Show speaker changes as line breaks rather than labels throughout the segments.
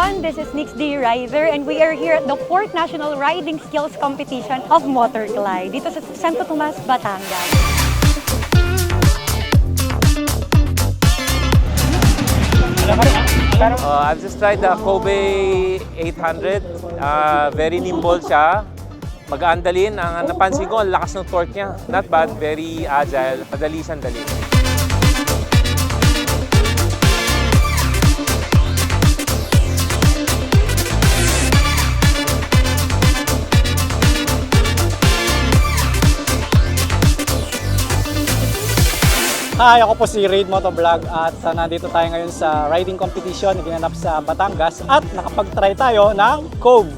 everyone, this is Nix D Rider and we are here at the 4th National Riding Skills Competition of Motorglide dito sa Santo Tomas, Batangas.
I've just tried the Kobe 800. Very nimble siya. Mag-aandalin. Ang napansin ko, ang lakas ng torque niya. Not bad, very agile. Madali siyang dalhin.
Hi, ako po si Raid Motovlog at nandito tayo ngayon sa riding competition na ginanap sa Batangas at nakapag-try tayo ng Cove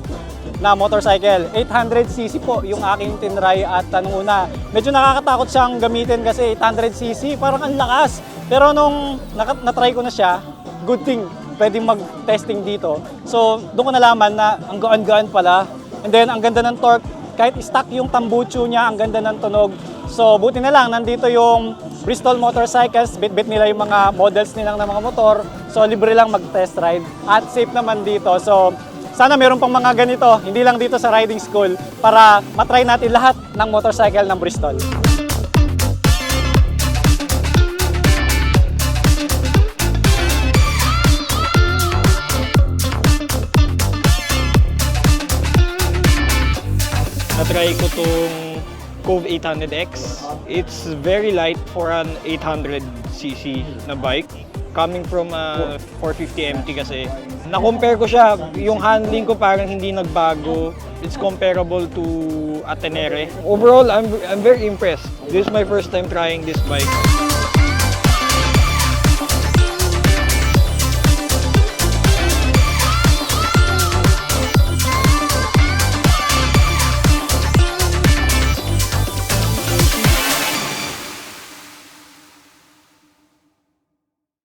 na motorcycle. 800cc po yung aking tinry at nung una, medyo nakakatakot siyang gamitin kasi 800cc, parang ang lakas. Pero nung natry ko na siya, good thing, pwedeng mag-testing dito. So doon ko nalaman na ang gaan-gaan pala. And then ang ganda ng torque, kahit stock yung tambucho niya, ang ganda ng tunog. So buti na lang, nandito yung Bristol Motorcycles, bit-bit nila yung mga models nilang ng mga motor. So libre lang mag-test ride at safe naman dito. So sana meron pang mga ganito, hindi lang dito sa riding school, para matry natin lahat ng motorcycle ng Bristol.
Na-try ko tong Cove 800X. It's very light for an 800cc na bike. Coming from a 450 MT kasi. Na-compare ko siya, yung handling ko parang hindi nagbago. It's comparable to a Tenere. Overall, I'm very impressed. This is my first time trying this bike.